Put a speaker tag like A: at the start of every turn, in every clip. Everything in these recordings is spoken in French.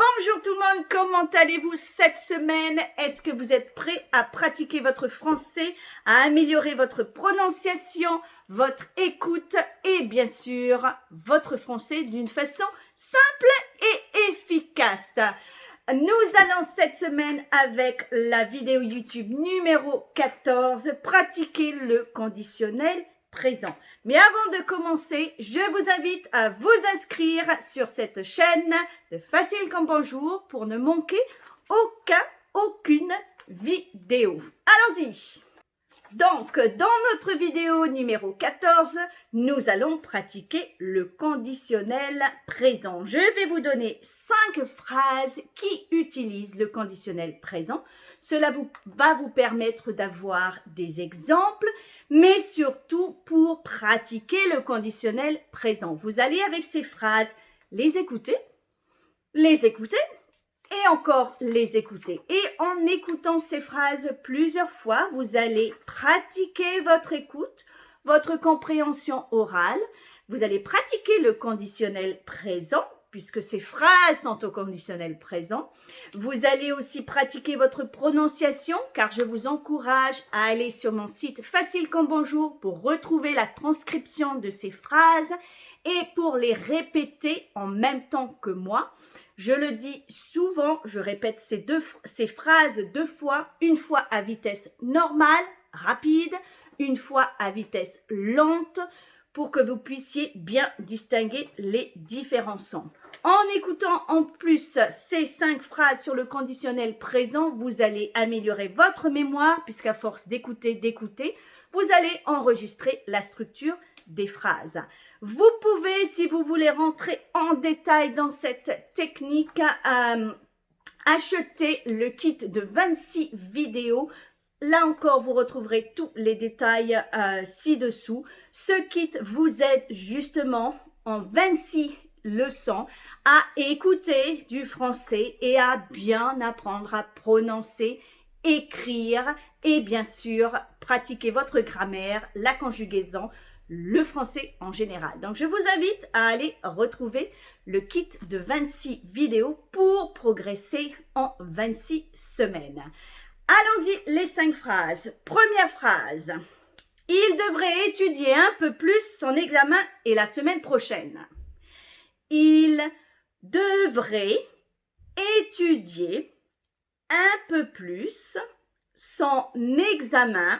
A: Bonjour tout le monde, comment allez-vous cette semaine? Est-ce que vous êtes prêts à pratiquer votre français, à améliorer votre prononciation, votre écoute et bien sûr votre français d'une façon simple et efficace? Nous allons cette semaine avec la vidéo YouTube numéro 14, pratiquer le conditionnel présent. Mais avant de commencer, je vous invite à vous inscrire sur cette chaîne de Facile comme Bonjour pour ne manquer aucune vidéo. Allons-y! Donc, dans notre vidéo numéro 14, nous allons pratiquer le conditionnel présent. Je vais vous donner 5 phrases qui utilisent le conditionnel présent. Cela va vous permettre d'avoir des exemples, mais surtout pour pratiquer le conditionnel présent. Vous allez avec ces phrases les écouter et encore les écouter. Et en écoutant ces phrases plusieurs fois, vous allez pratiquer votre écoute, votre compréhension orale. Vous allez pratiquer le conditionnel présent, puisque ces phrases sont au conditionnel présent. Vous allez aussi pratiquer votre prononciation, car je vous encourage à aller sur mon site Facile comme Bonjour pour retrouver la transcription de ces phrases et pour les répéter en même temps que moi. Je le dis souvent, je répète ces phrases 2 fois, une fois à vitesse normale, rapide, une fois à vitesse lente, pour que vous puissiez bien distinguer les différents sons. En écoutant en plus ces 5 phrases sur le conditionnel présent, vous allez améliorer votre mémoire, puisqu'à force d'écouter, vous allez enregistrer la structure des phrases. Vous pouvez, si vous voulez rentrer en détail dans cette technique, acheter le kit de 26 vidéos. Là encore, vous retrouverez tous les détails ci-dessous. Ce kit vous aide justement en 26 leçons à écouter du français et à bien apprendre à prononcer, écrire et bien sûr pratiquer votre grammaire, la conjugaison, le français en général. Donc, je vous invite à aller retrouver le kit de 26 vidéos pour progresser en 26 semaines. Allons-y, les 5 phrases. Première phrase. Il devrait étudier un peu plus son examen et la semaine prochaine. Il devrait étudier un peu plus son examen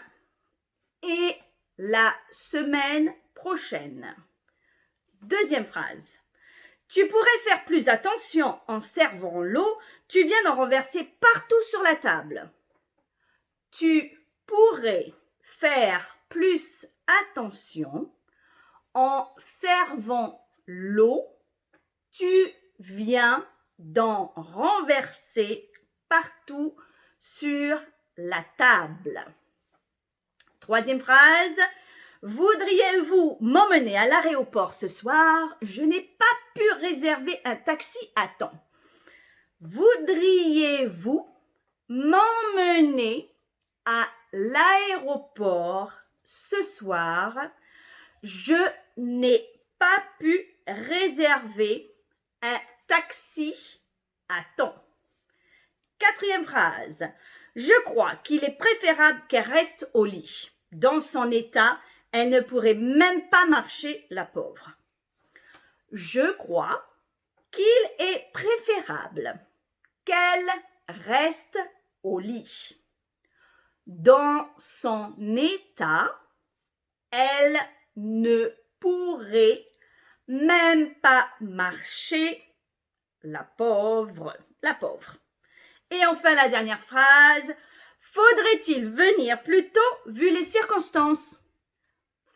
A: et la semaine prochaine. Deuxième phrase. Tu pourrais faire plus attention en servant l'eau. Tu viens d'en renverser partout sur la table. Tu pourrais faire plus attention en servant l'eau. Tu viens d'en renverser partout sur la table. Troisième phrase. Voudriez-vous m'emmener à l'aéroport ce soir? Je n'ai pas pu réserver un taxi à temps. Voudriez-vous m'emmener à l'aéroport ce soir? Je n'ai pas pu réserver un taxi à temps. Quatrième phrase. Je crois qu'il est préférable qu'elle reste au lit. Dans son état, elle ne pourrait même pas marcher, la pauvre. Je crois qu'il est préférable qu'elle reste au lit. Dans son état, elle ne pourrait même pas marcher, la pauvre. Et enfin, la dernière phrase. Faudrait-il venir plus tôt vu les circonstances?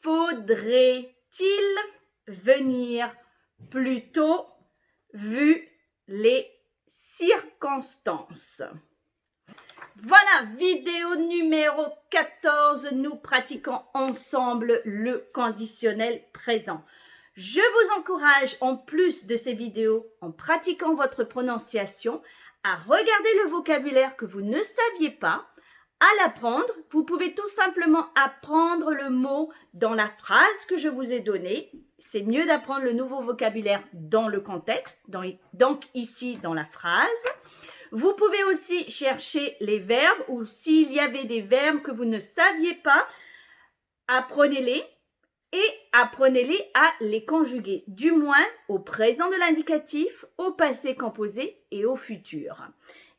A: Faudrait-il venir plus tôt vu les circonstances? Voilà, vidéo numéro 14. Nous pratiquons ensemble le conditionnel présent. Je vous encourage, en plus de ces vidéos, en pratiquant votre prononciation, à regarder le vocabulaire que vous ne saviez pas, À l'apprendre, vous pouvez tout simplement apprendre le mot dans la phrase que je vous ai donnée. C'est mieux d'apprendre le nouveau vocabulaire dans le contexte, donc ici dans la phrase. Vous pouvez aussi chercher les verbes ou s'il y avait des verbes que vous ne saviez pas, apprenez-les et apprenez-les à les conjuguer, du moins au présent de l'indicatif, au passé composé et au futur.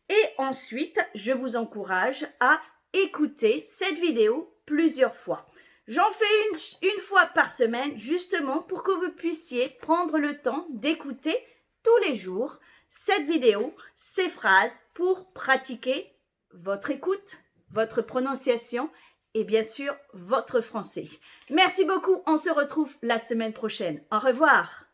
A: Et ensuite, je vous encourage à écouter cette vidéo plusieurs fois. J'en fais une fois par semaine, justement pour que vous puissiez prendre le temps d'écouter tous les jours cette vidéo, ces phrases pour pratiquer votre écoute, votre prononciation et bien sûr votre français. Merci beaucoup, on se retrouve la semaine prochaine. Au revoir.